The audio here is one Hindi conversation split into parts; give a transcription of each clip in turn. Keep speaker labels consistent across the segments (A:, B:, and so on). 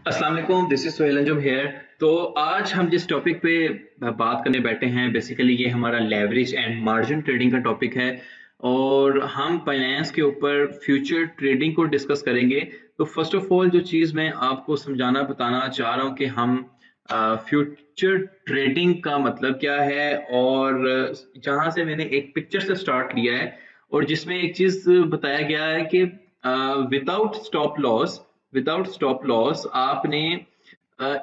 A: अस्सलाम वालेकुम, this is Sohail Anjum here. तो आज हम जिस टॉपिक पे बात करने बैठे हैं, बेसिकली ये हमारा लेवरेज एंड मार्जिन ट्रेडिंग का टॉपिक है और हम फाइनेंस के ऊपर फ्यूचर ट्रेडिंग को डिस्कस करेंगे। तो फर्स्ट ऑफ ऑल जो चीज़ मैं आपको समझाना बताना चाह रहा हूँ कि हम फ्यूचर ट्रेडिंग का मतलब क्या है, और जहाँ से मैंने एक पिक्चर से स्टार्ट लिया है और जिसमें एक चीज़ बताया गया है कि विदाउट स्टॉप लॉस आपने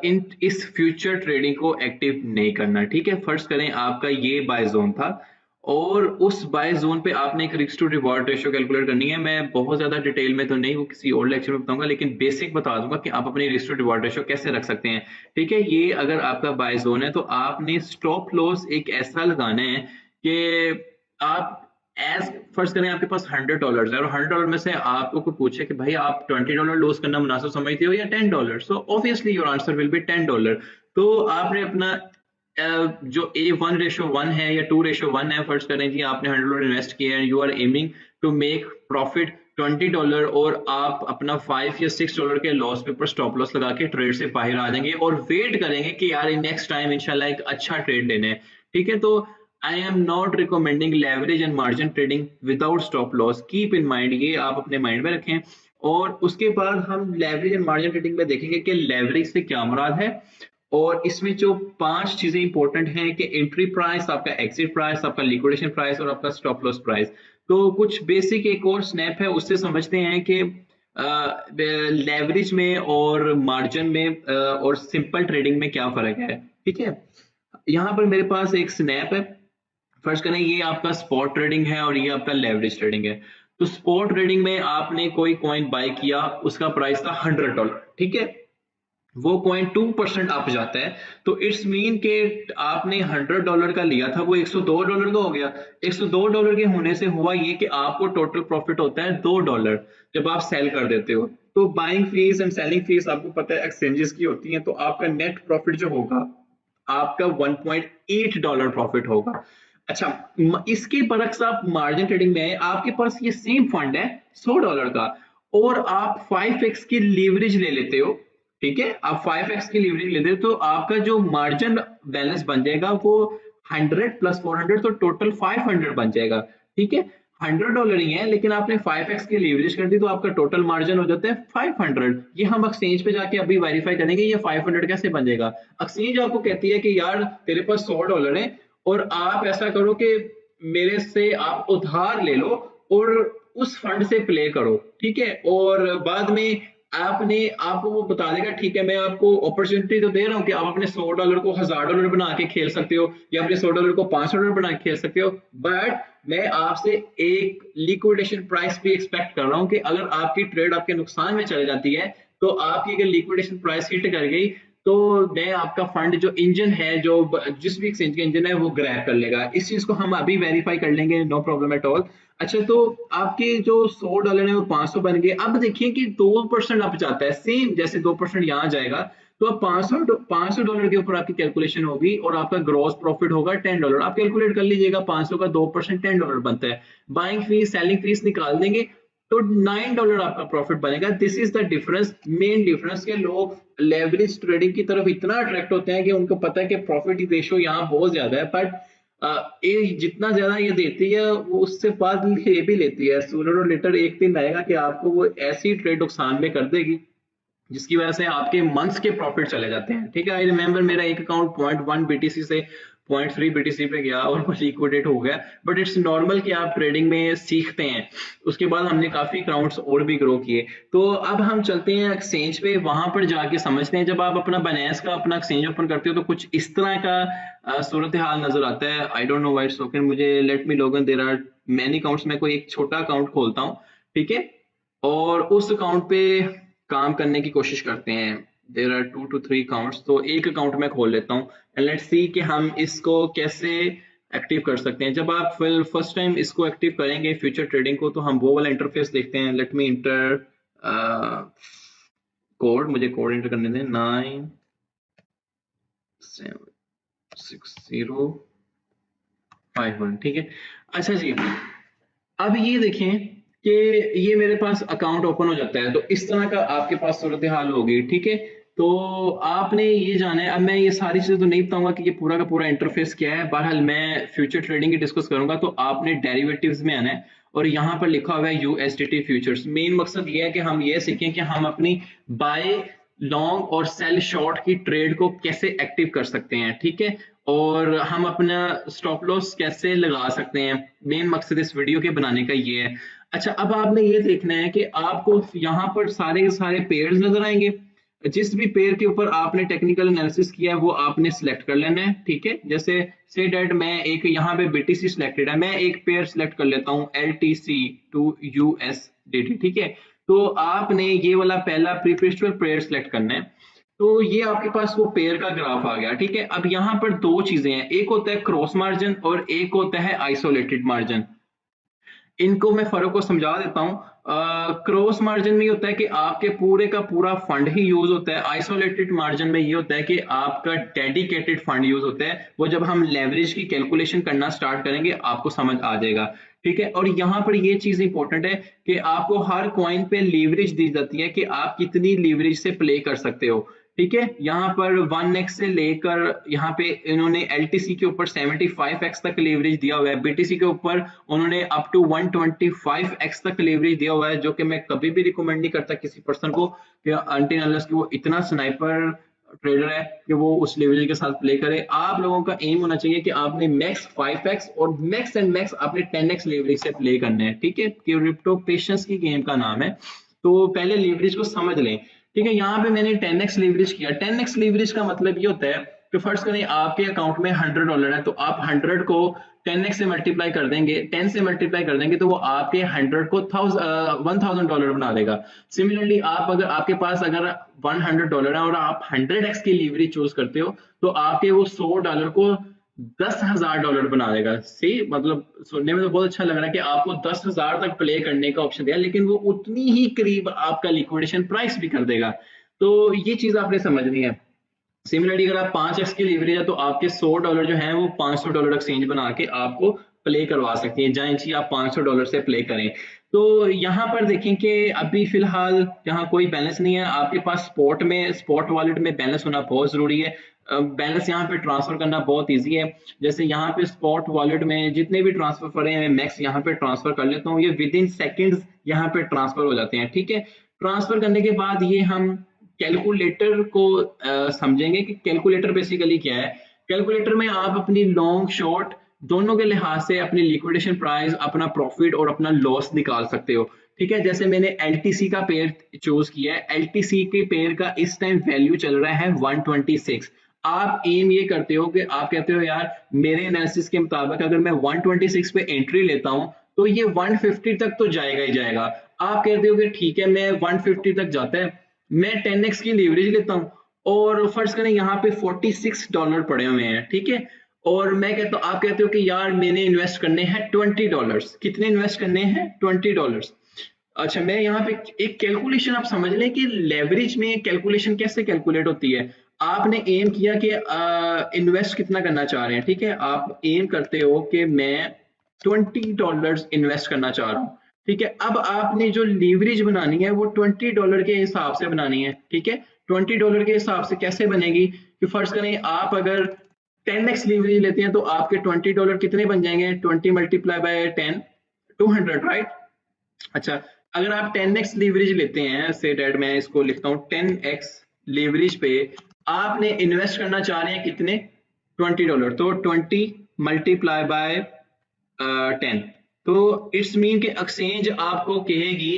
A: इन इस फ्यूचर ट्रेडिंग को एक्टिव नहीं करना। ठीक है, फर्ज करें आपका ये बाय जोन था और उस बाय जोन पे आपने एक risk to reward ratio calculate करनी है। मैं बहुत ज्यादा डिटेल में तो नहीं, वो किसी और लेक्चर में बताऊंगा, लेकिन बेसिक बता दूंगा कि आप अपनी रिस्क टू रिवॉर्ड रेशियो कैसे रख सकते हैं। ठीक है, ये अगर आपका बाय जोन है तो आपने स्टॉप लॉस एक ऐसा लगाना है कि आप एज फर्स्ट करें आपके पास $100 है और $100 में से आपको कोई पूछे कि भाई आप $20 लॉस करना मुनासिब समझते हो या $10, so obviously your answer will be $10। तो आपने अपना जो A1:1 है या 2:1 है, फर्ज करें कि आपने $100 इन्वेस्ट किया है, you are aiming to make profit $20 और आप अपना $5 या $6 के लॉस पे ऊपर स्टॉप लॉस लगा के ट्रेड से बाहर आ जाएंगे और वेट करेंगे कि यार नेक्स्ट टाइम इंशाल्लाह एक अच्छा ट्रेड लेना है। ठीक है, तो I am not recommending leverage and margin trading without stop loss. Keep in mind, ये आप अपने माइंड में रखें। और उसके बाद हम लेवरेज एंड मार्जिन ट्रेडिंग में देखेंगे कि लेवरेज से क्या मुराद है और इसमें जो 5 चीजें इंपॉर्टेंट हैं कि एंट्री प्राइस, आपका एग्जिट प्राइस, आपका लिक्विडेशन प्राइस और आपका स्टॉप लॉस प्राइस। तो कुछ बेसिक एक और स्नैप है, उससे समझते हैं कि लेवरेज में और मार्जिन में और सिंपल ट्रेडिंग में क्या फर्क है। ठीक है, यहाँ पर मेरे पास एक स्नैप है। फर्स्ट करें, ये आपका स्पॉट ट्रेडिंग है और ये आपका लेवरेज ट्रेडिंग है। तो स्पॉट ट्रेडिंग में आपने कोई कॉइन बाय किया, उसका प्राइस था $100। ठीक है, वो कॉइन 2% अप जाता है तो इट्स मीन के आपने $100 का लिया था, वो $102 का हो गया। $102 के होने से हुआ ये कि आपको टोटल प्रॉफिट होता है $2 जब आप सेल कर देते हो। तो buying fees and selling fees आपको पता है एक्सचेंजेस की होती हैं, तो आपका नेट प्रॉफिट जो होगा आपका $1.8 प्रॉफिट होगा। अच्छा, इसके बरक्स आप मार्जिन ट्रेडिंग में आपके पास ये सेम फंड है $100 का और आप 5x की लीवरेज ले लेते हो। ठीक है, आप 5x की लीवरेज लेते हो तो आपका जो मार्जिन बैलेंस बन जाएगा वो 100 प्लस 400, तो टोटल 500 बन जाएगा। ठीक है, $100 ही है लेकिन आपने 5x की लीवरेज कर दी तो आपका टोटल मार्जिन हो जाता है 500। ये हम एक्सचेंज पे जाके अभी वेरीफाई करेंगे ये 500 कैसे बन जाएगा। एक्सचेंज आपको कहती है कि यार तेरे पास $100 है और आप ऐसा करो कि मेरे से आप उधार ले लो और उस फंड से प्ले करो। ठीक है, और बाद में आपको वो बता देगा ठीक है मैं आपको अपॉर्चुनिटी तो दे रहा हूँ कि आप अपने $100 को $1000 बना के खेल सकते हो या अपने $100 को $500 बना के खेल सकते हो, बट मैं आपसे एक लिक्विडेशन प्राइस भी एक्सपेक्ट कर रहा हूँ कि अगर आपकी ट्रेड आपके नुकसान में चली जाती है तो आपकी अगर लिक्विडेशन प्राइस हिट कर गई तो मैं आपका फंड जो इंजन है, जो जिस भी एक्सचेंज का इंजन है वो ग्रैब कर लेगा। इस चीज को हम अभी वेरीफाई कर लेंगे, नो प्रॉब्लम एट ऑल। अच्छा, तो आपके जो $100 है वो 500 बन गए। अब देखिए कि 2% अप जाता है, सेम जैसे 2% यहाँ जाएगा तो अब $500 के ऊपर आपकी कैलकुलेशन होगी और आपका ग्रॉस प्रॉफिट होगा $10। आप कैलकुलेट कर लीजिएगा, 500 का 2% $10 बनता है। बाइंग फीस सेलिंग फीस निकाल देंगे तो $9 आपका प्रॉफिट बनेगा। This is the difference, main difference के लोग लेवरेज ट्रेडिंग की तरफ इतना अट्रैक्ट होते हैं कि उनको पता है कि प्रॉफिट रेशियो यहाँ बहुत ज्यादा है, बट ये जितना ज्यादा ये देती है वो उससे बाद ये भी लेती है। सूनर और लेटर एक दिन आएगा कि आपको वो ऐसी ट्रेड नुकसान में कर देगी जिसकी वजह से आपके मंथ्स के प्रॉफिट चले जाते हैं। ठीक है, आई रिमेंबर मेरा एक अकाउंट 0.1 BTC से 0.3 BTC पे गया और वो लिक्विडेट हो गया, बट इट्स नॉर्मल कि आप ट्रेडिंग में सीखते हैं। उसके बाद हमने काफी अकाउंट्स और भी ग्रो किए। तो अब हम चलते हैं एक्सचेंज पे, वहां पर जाके समझते हैं। जब आप अपना बाइनेंस का अपना एक्सचेंज ओपन करते हो तो कुछ इस तरह का सूरत हाल नजर आता है। I don't know why it's open, मुझे let me log in, there are many accounts. मैं कोई एक छोटा अकाउंट खोलता हूँ, ठीक है, और उस अकाउंट पे काम करने की कोशिश करते हैं। देर आर 2 to 3 अकाउंट्स, तो एक अकाउंट मैं खोल लेता हूँ एंड लेट्स सी कि हम इसको कैसे एक्टिव कर सकते हैं। जब आप फर्स्ट टाइम इसको एक्टिव करेंगे फ्यूचर ट्रेडिंग को तो हम वो वाला इंटरफेस देखते हैं। लेट मी इंटर कोड, मुझे कोड इंटर करने दें, 976051। ठीक है, अच्छा जी, अब ये देखें कि ये मेरे पास अकाउंट ओपन हो जाता है तो इस तरह का आपके पास सूरत हाल होगी। ठीक है, तो आपने ये जाना है, अब मैं ये सारी चीजें तो नहीं बताऊंगा कि ये पूरा का पूरा इंटरफेस क्या है, बहरहाल मैं फ्यूचर ट्रेडिंग की डिस्कस करूंगा। तो आपने डेरिवेटिव्स में आना है और यहाँ पर लिखा हुआ है यूएसडीटी फ्यूचर्स। मेन मकसद ये है कि हम ये सीखें कि हम अपनी बाय लॉन्ग और सेल शॉर्ट की ट्रेड को कैसे एक्टिव कर सकते हैं, ठीक है, और हम अपना स्टॉप लॉस कैसे लगा सकते हैं। मेन मकसद इस वीडियो के बनाने का ये है। अच्छा, अब आपने ये देखना है कि आपको यहाँ पर सारे के सारे पेयर्स नजर आएंगे। जिस भी पेयर के ऊपर आपने टेक्निकल एनालिसिस किया है वो आपने सिलेक्ट कर लेना है, ठीक है। जैसे से डेट मैं एक यहाँ पे बीटीसी सिलेक्टेड है, मैं एक पेयर सिलेक्ट कर लेता हूँ एलटीसी टू यूएसडीटी, ठीक है। तो आपने ये वाला पहला प्रीफिक्चुअल पेयर सिलेक्ट करना है। तो ये आपके पास वो पेयर का ग्राफ आ गया, ठीक है। अब यहाँ पर दो चीजें हैं, एक होता है क्रॉस मार्जिन और एक होता है आइसोलेटेड मार्जिन। इनको मैं फर्क को समझा देता हूँ। क्रॉस मार्जिन में ये होता है कि आपके पूरे का पूरा फंड ही यूज होता है। आइसोलेटेड मार्जिन में ये होता है कि आपका डेडिकेटेड फंड यूज होता है। वो जब हम लेवरेज की कैलकुलेशन करना स्टार्ट करेंगे आपको समझ आ जाएगा, ठीक है। और यहाँ पर ये चीज इंपॉर्टेंट है कि आपको हर कॉइन पे लीवरेज दी जाती है कि आप कितनी लीवरेज से प्ले कर सकते हो, ठीक है। यहाँ पर 1x से लेकर यहाँ पे इन्होंने LTC के ऊपर 75x तक लीवरेज दिया हुआ है, BTC के ऊपर उन्होंने अप टू 125x तक लीवरेज दिया हुआ है, जो कि मैं कभी भी रिकमेंड नहीं करता किसी पर्सन को कि अनटिल अनलेस कि वो इतना स्नाइपर ट्रेडर है कि वो उस लेवरेज के साथ प्ले करे। आप लोगों का एम होना चाहिए कि आपने मैक्स 5x और मैक्स एंड मैक्स आपने 10x लेवरेज से प्ले करना है, ठीक है। क्रिप्टो पेशेंस की गेम का नाम है। तो पहले लेवरेज को समझ लें, ठीक है। यहाँ पे मैंने 10x लीवरेज किया। 10x लीवरेज का मतलब ये होता है कि फर्स्ट करें आपके अकाउंट में $100 है, तो आप 100 को 10x से मल्टीप्लाई कर देंगे, 10 से मल्टीप्लाई कर देंगे तो वो आपके 100 को $1000 बना देगा। सिमिलरली आप अगर आपके पास अगर $100 है और आप 100x की लीवरेज चूज करते हो तो आपके वो $100 को $10,000 बना देगा। सी मतलब सुनने में तो बहुत अच्छा लग रहा है कि आपको 10,000 तक प्ले करने का ऑप्शन दिया, लेकिन वो उतनी ही करीब आपका लिक्विडेशन प्राइस भी कर देगा। तो ये चीज आपने समझनी है। सिमिलरली अगर आप 5x की लीवरेज है तो आपके $100 जो है वो $500 एक्सचेंज बना के आपको प्ले करवा सकती है, जहाँ जी आप $500 से प्ले करें। तो यहाँ पर देखें कि अभी फिलहाल यहाँ कोई बैलेंस नहीं है आपके पास। स्पॉट वॉलेट में बैलेंस होना बहुत जरूरी है। बैलेंस यहाँ पे ट्रांसफर करना बहुत इजी है। जैसे यहाँ पे स्पॉट वॉलेट में जितने भी ट्रांसफर पड़े हैं मैक्स यहाँ पे ट्रांसफर कर लेता हूँ, ये विद इन सेकेंड्स यहाँ पे ट्रांसफर हो जाते हैं, ठीक है। ट्रांसफर करने के बाद ये हम कैलकुलेटर को समझेंगे कि कैलकुलेटर बेसिकली क्या है। कैलकुलेटर में आप अपनी लॉन्ग शॉर्ट दोनों के लिहाज से अपनी लिक्विडेशन प्राइस, अपना प्रॉफिट और अपना लॉस निकाल सकते हो, ठीक है। जैसे मैंने LTC का पेयर चूज किया है, LTC के पेयर का इस टाइम वैल्यू चल रहा है 126। आप एम ये करते हो कि आप कहते हो यार मेरे एनालिसिस के मुताबिक अगर मैं 126 पे एंट्री लेता हूं तो ये 150 तक तो जाएगा ही जाएगा। आप कहते हो कि ठीक है मैं 150 तक जाता है, मैं 10x की लीवरेज लेता हूँ और फर्ज करें यहाँ पे $46 पड़े हुए हैं, ठीक है। और मैं कहता हूँ, आप कहते हो कि यार मैंने इन्वेस्ट करने हैं $20। कितने इन्वेस्ट करने हैं? $20। अच्छा, मैं यहाँ पे एक कैलकुलेशन आप समझ लें कि लेवरेज में कैलकुलेशन कैसे कैलकुलेट होती है। आपने एम किया कि इन्वेस्ट कितना करना चाह रहे हैं, ठीक है। आप एम करते हो कि मैं $20 इन्वेस्ट करना चाह रहा हूँ, ठीक है। अब आपने जो लीवरेज बनानी है वो $20 के हिसाब से बनानी है, ठीक है। $20 के हिसाब से कैसे बनेगी कि फर्ज करें आप अगर 10x लीवरेज लेते हैं तो आपके $20 कितने बन जाएंगे? 20 मल्टीप्लाई बाय 10, 200, राइट। अच्छा, अगर आप 10x लीवरेज लेते हैं, से डेट मैं इसको लिखता हूँ 10x लीवरेज पे आपने इन्वेस्ट करना चाह रहे हैं कितने? $20। तो 20 मल्टीप्लाई बाय 10, तो इट्स मीन कि एक्सचेंज आपको कहेगी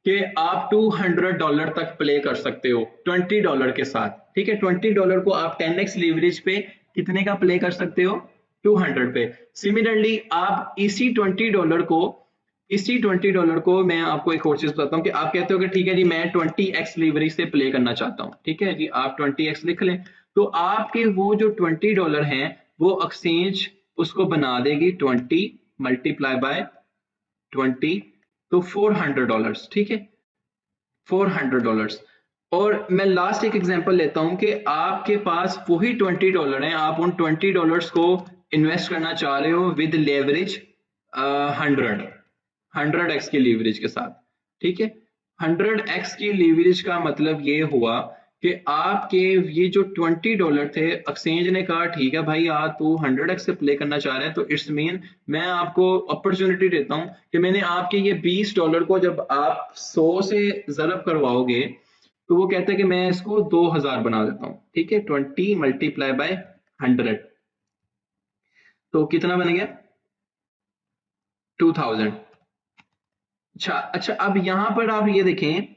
A: कि आप $200 तक प्ले कर सकते हो $20 के साथ, ठीक है। $20 को आप 10x लीवरेज पे कितने का प्ले कर सकते हो? 200 पे। सिमिलरली आप इसी $20 को मैं आपको एक और चीज बताता हूँ कि आप कहते हो कि ठीक है जी मैं 20x लीवरेज से प्ले करना चाहता हूँ, ठीक है जी, आप 20x लिख लें। तो आपके वो जो $20 हैं वो एक्सचेंज उसको बना देगी 20 मल्टीप्लाई बाय 20, तो $400, ठीक है, $400। और मैं लास्ट एक एग्जांपल लेता हूं कि आपके पास वही $20 हैं, आप उन $20 को इन्वेस्ट करना चाह रहे हो विद लेवरेज 100x की लीवरेज के साथ, ठीक है। 100x की लीवरेज का मतलब ये हुआ कि आपके ये जो $20 थे, एक्सचेंज ने कहा ठीक है भाई तू 100x से प्ले करना चाह रहे हैं, तो इट्स मीन मैं आपको अपॉर्चुनिटी देता हूं कि मैंने आपके ये $20 को जब आप 100 से ज़रब करवाओगे तो वो कहता है कि मैं इसको 2000 बना देता हूँ। ठीक है, 20 मल्टीप्लाई बाय 100, तो कितना बन गया? 2000। अच्छा अच्छा, अब यहां पर आप ये देखें,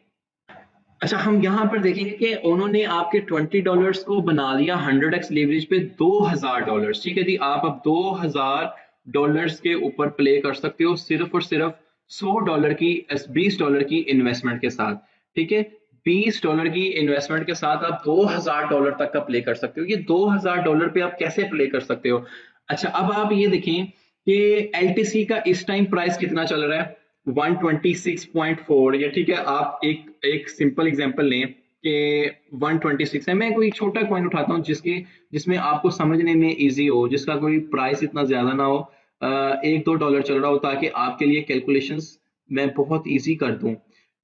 A: अच्छा हम यहां पर देखेंगे कि उन्होंने आपके $20 को बना दिया 100x लेवरेज पे $2000। ठीक है जी, आप अब $2000 के ऊपर प्ले कर सकते हो सिर्फ और सिर्फ $100 की $20 की इन्वेस्टमेंट के साथ। ठीक है, $20 की इन्वेस्टमेंट के साथ आप $2000 तक का प्ले कर सकते हो। ये $2000 पे आप कैसे प्ले कर सकते हो? अच्छा, अब आप ये देखें कि LTC का इस टाइम प्राइस कितना चल रहा है? 126.4। या ठीक है, आप एक एक सिंपल एग्जांपल लें कि 126 है। मैं कोई छोटा कॉइन उठाता हूँ जिसमें आपको समझने में इजी हो, जिसका कोई प्राइस इतना ज्यादा ना हो, $1-2 चल रहा हो, ताकि आपके लिए कैलकुलेशंस मैं बहुत इजी कर दूं।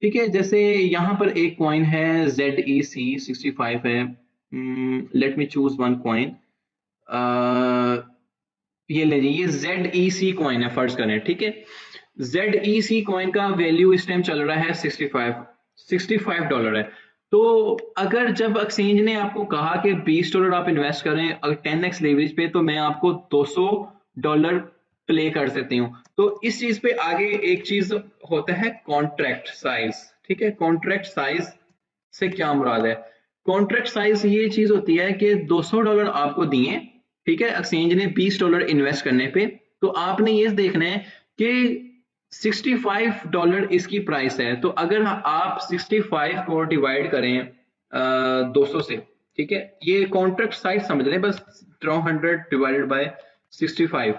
A: ठीक है, जैसे यहाँ पर एक कॉइन है ZEC65 है। Let me choose one coin. ये ले जी, ये ZEC कॉइन है फर्ज करें। ठीक है, ZEC कॉइन का वैल्यू इस टाइम चल रहा है 65 डॉलर है। तो अगर जब एक्सचेंज ने आपको कहा कि $20 आप इन्वेस्ट करें अगर 10x लेवरेज पे, तो मैं आपको $200 प्ले कर सकती हूँ। तो इस चीज पे आगे एक चीज होता है कॉन्ट्रैक्ट साइज। ठीक है, कॉन्ट्रैक्ट साइज से क्या मुराद है? कॉन्ट्रैक्ट साइज ये चीज होती है कि $200 आपको दिए, ठीक है, एक्सचेंज ने $20 इन्वेस्ट करने पे, तो आपने ये देखना है कि $65 इसकी प्राइस है। तो अगर आप 65 को डिवाइड करें 200 से, ठीक है, ये कॉन्ट्रैक्ट साइज समझ लें बस। 200 डिवाइडेड बाय 65,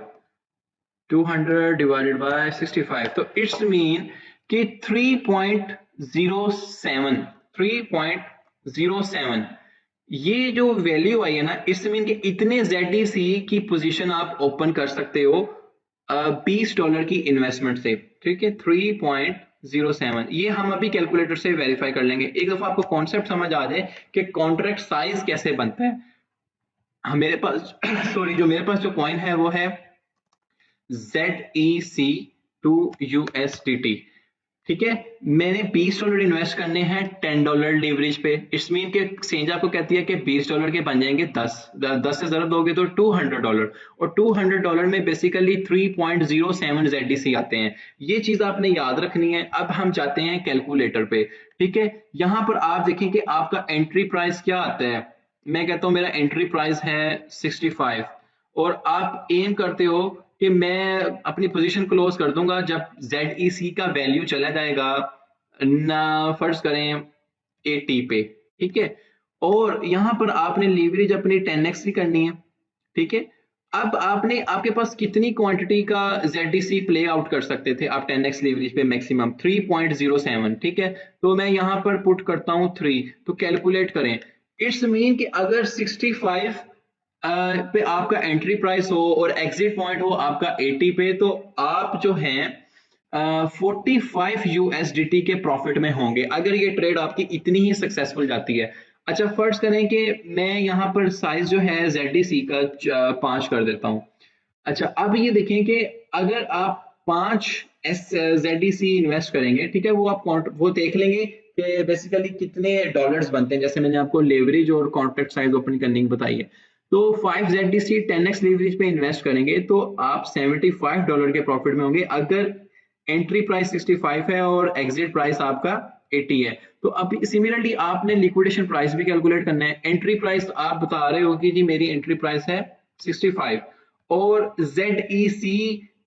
A: 200 डिवाइडेड बाय 65, तो इट्स मीन कि 3.07 ये जो वैल्यू आई है ना, इट्स मीन कि इतने ZEC की पोजीशन आप ओपन कर सकते हो $20 की इन्वेस्टमेंट से। ठीक है, 3.07 ये हम अभी कैलकुलेटर से वेरीफाई कर लेंगे। एक दफा आपको कॉन्सेप्ट समझ आ जाए कि कॉन्ट्रैक्ट साइज कैसे बनता है। मेरे पास सॉरी, जो मेरे पास जो कॉइन है वो है ZEC2USDT। ठीक है, मैंने $20 इन्वेस्ट करने हैं $10 लीवरेज पे। इट्स मीन के एक्सचेंज आपको कहती है कि $20 के बन जाएंगे 10 से जरूरत दोगे तो $200, और $200 में बेसिकली 3.07 ZEC आते हैं। ये चीज आपने याद रखनी है। अब हम जाते हैं कैलकुलेटर पे। ठीक है, यहां पर आप देखें कि आपका एंट्री प्राइस क्या आता है। मैं कहता हूं मेरा एंट्री प्राइस है 65, और आप एम करते हो कि मैं अपनी पोजीशन क्लोज कर दूंगा जब ZEC का वैल्यू चला जाएगा ना, फर्ज करें 80 पे। ठीक है, और यहां पर आपने लीवरेज अपनी 10x की करनी है। ठीक है, अब आपके पास कितनी क्वांटिटी का ZEC प्ले आउट कर सकते थे आप 10x लीवरेज पे? मैक्सिमम 3.07। ठीक है, तो मैं यहां पर पुट करता हूं 3, तो कैलकुलेट करें। इट्स मीन कि अगर 65 पे आपका एंट्री प्राइस हो और एग्जिट पॉइंट हो आपका 80 पे, तो आप जो हैं 45 USDT के प्रॉफिट में होंगे अगर ये ट्रेड आपकी इतनी ही सक्सेसफुल जाती है। अच्छा, फर्ज करें कि मैं यहाँ पर साइज जो है ZEC का 5 कर देता हूँ। अच्छा, अब ये देखें कि अगर आप 5 ZEC इन्वेस्ट करेंगे, ठीक है, वो देख लेंगे कि बेसिकली कितने डॉलर्स बनते हैं, जैसे मैंने आपको लेवरेज और कॉन्ट्रैक्ट साइज ओपन करने की बताई है। तो 5 ZEC 10x लेवरेज पे इन्वेस्ट करेंगे तो आप $75 के प्रॉफिट में होंगे अगर एंट्री प्राइस 65 है और एग्जिट प्राइस आपका 80 है। तो अब सिमिलरली आपने लिक्विडेशन प्राइस भी कैलकुलेट करना है। एंट्री प्राइस आप बता रहे हो कि जी मेरी एंट्री प्राइस है 65, और ZEC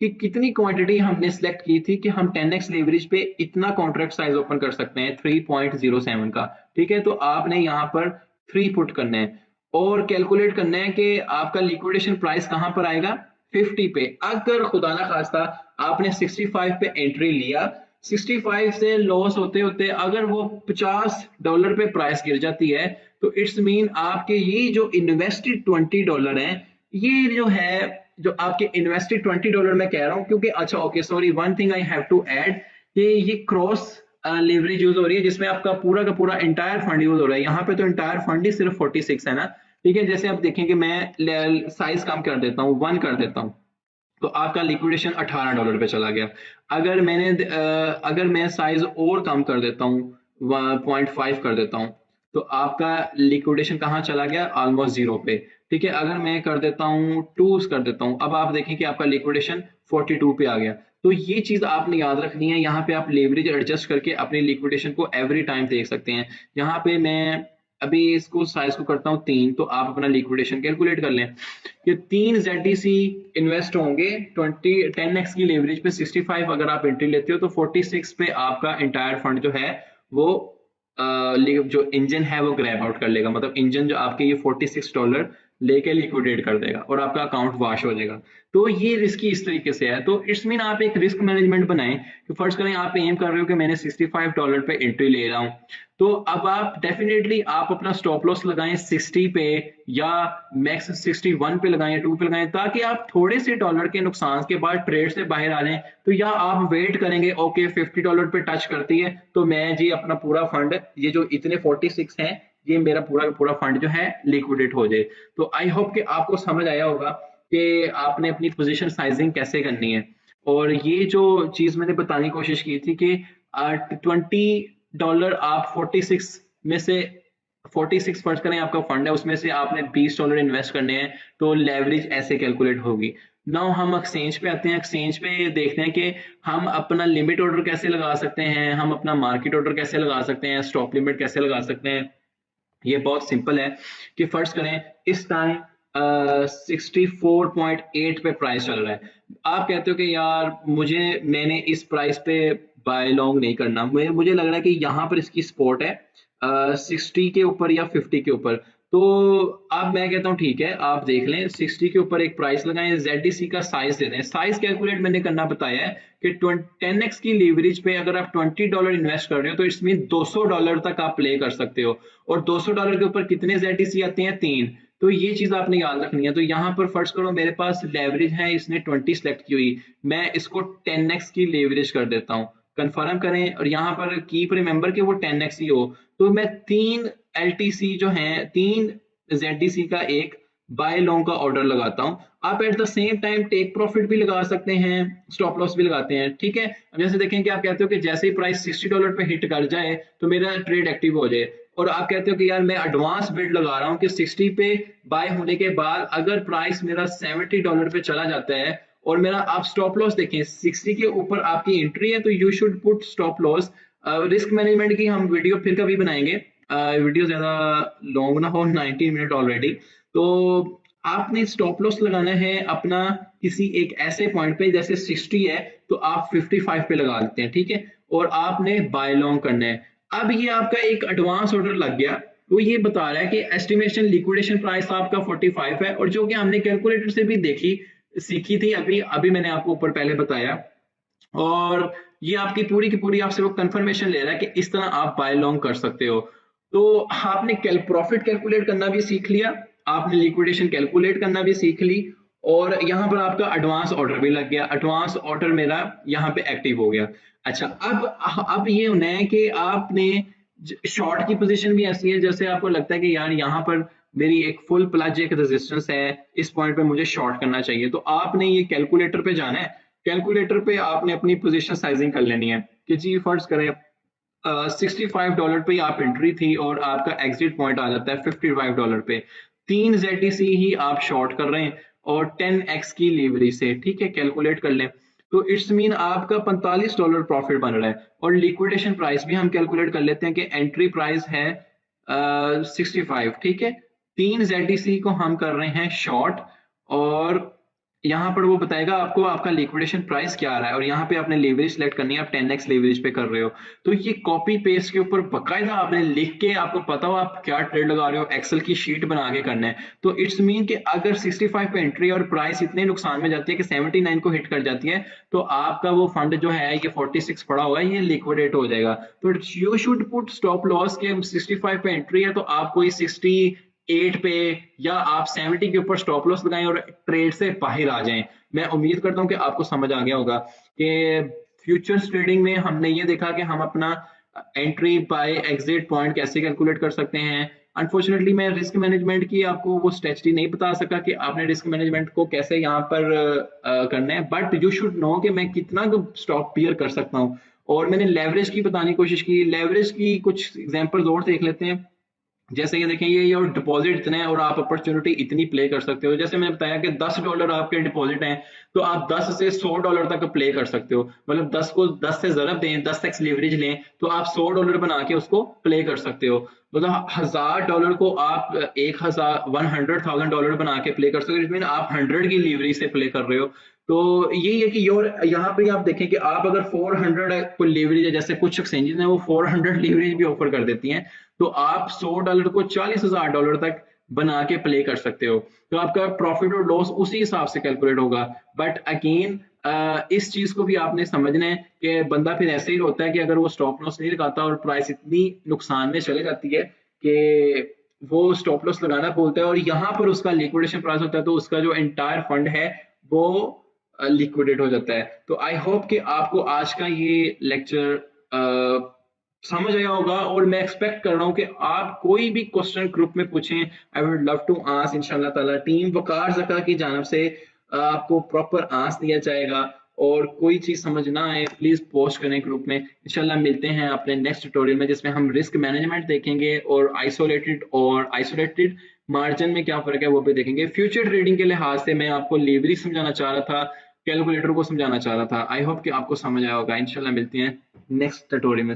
A: की कितनी क्वांटिटी हमने सिलेक्ट की थी कि हम 10x लेवरेज पे इतना कॉन्ट्रैक्ट साइज ओपन कर सकते हैं 3.07 का। ठीक है, तो आपने यहाँ पर 3 पुट करना है और कैलकुलेट करना है कि आपका लिक्विडेशन प्राइस कहां पर आएगा 50 पे। अगर खुदा ना खास्ता आपने 65 पे एंट्री लिया, 65 से लॉस होते होते अगर वो $50 पे प्राइस गिर जाती है, तो इट्स मीन आपके ये जो इन्वेस्टेड $20 है, ये जो है जो आपके इन्वेस्टेड $20 मैं कह रहा हूं क्योंकि अच्छा okay sorry, one thing I have to add कि ये क्रॉस लेवरेज यूज हो रही है जिसमें आपका पूरा का पूरा इंटायर फंड यूज हो रहा है। यहाँ पे तो इंटायर फंड ही सिर्फ 46 है ना, ठीक है। जैसे आप देखें कि मैं साइज कम कर देता हूँ, 1 कर देता हूँ, तो आपका लिक्विडेशन $18 पे चला गया। अगर मैं साइज और कम कर देता हूँ, 0.5 कर देता हूँ, तो आपका लिक्विडेशन कहाँ चला गया, ऑलमोस्ट जीरो पे, ठीक है। अगर मैं कर देता हूँ 2 कर देता हूँ, अब आप देखें कि आपका लिक्विडेशन 42 पे आ गया। तो ये चीज आपने याद रखनी है। यहाँ पे आप लेवरेज एडजस्ट करके अपने लिक्विडेशन को एवरी टाइम देख सकते हैं। यहाँ पे मैं अभी इसको साइज को करता हूँ 3, तो आप अपना लिक्विडेशन कैलकुलेट कर लें कि 3 ZDC इन्वेस्ट होंगे 10x की लेवरेज पे 65। अगर आप एंट्री लेते हो तो 46 पे आपका इंटायर फंड जो है वो जो इंजन है वो ग्रैब आउट कर लेगा। मतलब इंजन जो आपके ये $46 लेके लिक्विडेट कर देगा और आपका अकाउंट वॉश हो जाएगा। तो ये रिस्की इस तरीके से है। तो इट्स मीन आप एक रिस्क मैनेजमेंट बनाएं कि फर्स्ट करें आप एम कर रहे हो कि मैंने $65 पे एंट्री ले रहा हूँ, तो अब आप डेफिनेटली आप अपना स्टॉप लॉस लगाएं 60 पे या मैक्स 61 पे लगाएं, 2 पे लगाएं, ताकि आप थोड़े से डॉलर के नुकसान के बाद ट्रेड से बाहर आ जाएं। तो या आप वेट करेंगे ओके $50 पे टच करती है तो मैं जी अपना पूरा फंड, ये जो इतने 46 हैं, ये मेरा पूरा पूरा फंड जो है लिक्विडेट हो जाए। तो आई होप कि आपको समझ आया होगा कि आपने अपनी पोजीशन साइजिंग कैसे करनी है। और ये जो चीज मैंने बताने की कोशिश की थी कि $20 आप 46 में से 46 फर्ज करें आपका फंड है, उसमें से आपने $20 इन्वेस्ट करने हैं, तो लेवरेज ऐसे कैलकुलेट होगी। नाउ हम एक्सचेंज पे आते हैं। एक्सचेंज पे देखते हैं कि हम अपना लिमिट ऑर्डर कैसे लगा सकते हैं, हम अपना मार्केट ऑर्डर कैसे लगा सकते हैं, स्टॉप लिमिट कैसे लगा सकते हैं। ये बहुत सिंपल है कि फर्स्ट करें इस टाइम 64.8 पे प्राइस चल रहा है। आप कहते हो कि यार मैंने इस प्राइस पे बाय लॉन्ग नहीं करना, मुझे लग रहा है कि यहाँ पर इसकी सपोर्ट है 60 के ऊपर या 50 के ऊपर। तो अब मैं कहता हूँ ठीक है, आप देख लें 60 के ऊपर एक प्राइस लगाएं, ZDC का साइज दे दें। साइज कैलकुलेट मैंने करना बताया है कि 10x की लीवरेज पे अगर आप $20 इन्वेस्ट कर रहे हो तो इसमें $200 तक आप प्ले कर सकते हो। और $200 के ऊपर कितने ZDC आते हैं, 3। तो ये चीज आपने याद रखनी है। तो यहाँ पर फर्स्ट करो मेरे पास लेवरेज है, इसने 20 सेलेक्ट की हुई, मैं इसको 10x की लेवरेज कर देता हूँ, कंफर्म करें। और यहाँ पर कीप रिमेंबर कि वो 10x ही हो। तो मैं 3 LTC जो है, 3 ZDC का एक बाय लॉन्ग का ऑर्डर लगाता हूँ। आप at the same time take profit भी लगा सकते हैं, स्टॉप लॉस भी लगाते हैं, ठीक है। अब जैसे देखें कि आप कहते हो कि जैसे ही प्राइस $60 पे हिट कर जाए तो मेरा ट्रेड एक्टिव हो जाए, और आप कहते हो कि यार मैं एडवांस बिड लगा रहा हूँ कि 60 पे बाय होने के बाद अगर प्राइस मेरा $70 पे चला जाता है और मेरा, आप स्टॉप लॉस देखें 60 के ऊपर आपकी एंट्री है तो you should put stop loss. Risk management की हम वीडियो फिर कभी बनाएंगे, वीडियो ज्यादा लॉन्ग ना हो, 19 मिनट ऑलरेडी। तो आपने स्टॉप लॉस लगाना है अपना किसी एक ऐसे पॉइंट पे, जैसे 60 है तो आप 55 पे लगा लेते हैं, ठीक है, और आपने बाय लॉन्ग करना है। अब ये आपका एक एडवांस ऑर्डर लग गया, वो ये बता रहा है कि एस्टिमेशन लिक्विडेशन प्राइस आपका 45 है, और जो कि हमने कैलकुलेटर से भी सीखी थी, अभी अभी मैंने आपको ऊपर पहले बताया। और ये आपकी पूरी की पूरी आपसे वो कंफर्मेशन ले रहा है कि इस तरह आप बाय लॉन्ग कर सकते हो। तो आपने प्रॉफिट कैलकुलेट करना भी सीख लिया, आपने लिक्विडेशन कैलकुलेट करना भी सीख ली, और यहाँ पर आपका एडवांस ऑर्डर भी लग गया। एडवांस ऑर्डर मेरा यहाँ पे एक्टिव हो गया। अच्छा, अब ये होना है कि आपने शॉर्ट की पोजीशन भी ऐसी है, जैसे आपको लगता है कि यार यहाँ पर मेरी एक फुल प्लज एक रेजिस्टेंस है, इस पॉइंट पे मुझे शॉर्ट करना चाहिए, तो आपने ये कैलकुलेटर पे जाना है। कैलकुलेटर पे आपने अपनी पोजीशन साइजिंग कर लेनी है कि जी फर्ज करें $65 पे आप एंट्री थी और आपका एग्जिट पॉइंट आ जाता है $55 पे, 3 ZDC ही आप शॉर्ट कर रहे हैं और 10x की लीवरी से, ठीक है, कैलकुलेट कर लें। तो इट्स मीन आपका $45 प्रॉफिट बन रहा है। और लिक्विडेशन प्राइस भी हम कैलकुलेट कर लेते हैं कि एंट्री प्राइस है 65, ठीक है, 3 ZDC को हम कर रहे हैं शॉर्ट, और यहाँ पर वो बताएगा आपको आपका लिक्विडेशन प्राइस क्या आ रहा है, और यहाँ पे आपने लेवरेज सेलेक्ट करनी है, आप 10x लेवरेज पे कर रहे हो। तो ये कॉपी पेस्ट के ऊपर बकायदा आपने लिख के, आपको पता हो आप क्या ट्रेड लगा रहे हो, एक्सेल की शीट बना के करना है। तो इट्स मीन कि अगर 65 पे एंट्री और प्राइस इतने नुकसान में जाती है कि 79 को हिट कर जाती है, तो आपका वो फंड जो है ये 46 पड़ा होगा, ये लिक्विडेट हो जाएगा। तो you should put stop loss के 65 पे एंट्री है तो आप कोई 68 पे या आप 70 के ऊपर स्टॉप लॉस लगाएं और ट्रेड से बाहर आ जाएं। मैं उम्मीद करता हूं कि आपको समझ आ गया होगा कि फ्यूचर्स ट्रेडिंग में हमने ये देखा कि हम अपना एंट्री बाय एग्जिट पॉइंट कैसे कैलकुलेट कर सकते हैं। अनफॉर्चुनेटली मैं रिस्क मैनेजमेंट की आपको वो स्ट्रेटजी नहीं बता सका कि आपने रिस्क मैनेजमेंट को कैसे यहाँ पर करना है, बट यू शुड नो कि मैं कितना स्टॉक क्लियर कर सकता हूँ। और मैंने लेवरेज की बताने की कोशिश की, लेवरेज की कुछ एग्जांपल्स और देख लेते हैं। जैसे ये देखें, ये और डिपॉजिट इतने हैं और आप अपॉर्चुनिटी इतनी प्ले कर सकते हो। जैसे मैंने बताया कि $10 आपके डिपॉजिट हैं, तो आप 10 से $100 तक प्ले कर सकते हो। मतलब 10 को 10 से ज़रब दें, 10x लीवरेज लें, तो आप $100 बना के उसको प्ले कर सकते हो। मतलब $1000 को आप 100,000 बना के प्ले कर सकते हो, जिसमें आप 100 की लीवरेज से प्ले कर रहे हो। तो यही है कि योर यहाँ पे आप देखें कि आप अगर 400 को लीवरेज है, जैसे कुछ एक्सचेंजेस हैं वो 400 लीवरेज भी ऑफर कर देती हैं, तो आप $100 को $40,000 तक बना के प्ले कर सकते हो। तो आपका प्रॉफिट और लॉस उसी हिसाब से कैलकुलेट होगा। बट अगेन इस चीज को भी आपने समझना है कि बंदा फिर ऐसे ही होता है कि अगर वो स्टॉप लॉस नहीं लगाता और प्राइस इतनी नुकसान में चले जाती है कि वो स्टॉप लॉस लगाना बोलता है और यहाँ पर उसका लिक्विडेशन प्राइस होता है, तो उसका जो एंटायर फंड है वो लिक्विडेट हो जाता है। तो आई होप कि आपको आज का ये लेक्चर समझ आया होगा, और मैं एक्सपेक्ट कर रहा हूँ कि आप कोई भी क्वेश्चन ग्रुप में पूछें, I would love to answer. इंशाल्लाह ताला टीम वकार ज़का की जानब से आपको प्रॉपर आंसर दिया जाएगा। और कोई चीज समझ ना आए प्लीज पोस्ट करें ग्रुप में। इंशाल्लाह मिलते हैं अपने नेक्स्ट ट्यूटोरियल में, जिसमें हम रिस्क मैनेजमेंट देखेंगे और आइसोलेटेड मार्जिन में क्या फर्क है वो भी देखेंगे। फ्यूचर ट्रेडिंग के लिहाज से मैं आपको लेवरेज समझाना चाह रहा था, कैलकुलेटर को समझाना चाह रहा था। आई होप कि आपको समझ आया होगा। इंशाल्लाह मिलते हैं नेक्स्ट ट्यूटोरियल में।